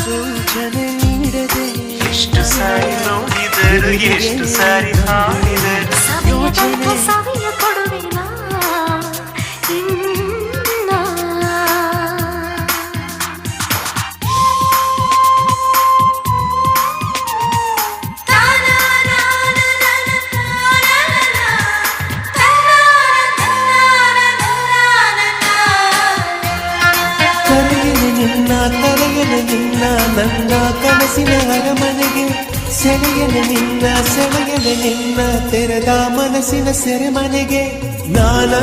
ಸೂಚನೆ ನೀಡದೆ ಎಷ್ಟು ಸಾರಿ ನೋಡಿದರು ಎಷ್ಟು ಸಾರಿ ಹಾಡಿದರು ಯೋಚನೆ ಸಾವಿಯ ಕೊಡುವಿನ ತರೆಯಲು ನಿನ್ನ ನನ್ನ ಕನಸಿನ ಅರಮನೆಗೆ ಸೆಳೆಯಲು ನಿನ್ನ ತೆರೆದ ಮನಸ್ಸಿನ ಸೆರೆಮನೆಗೆ ನಾನು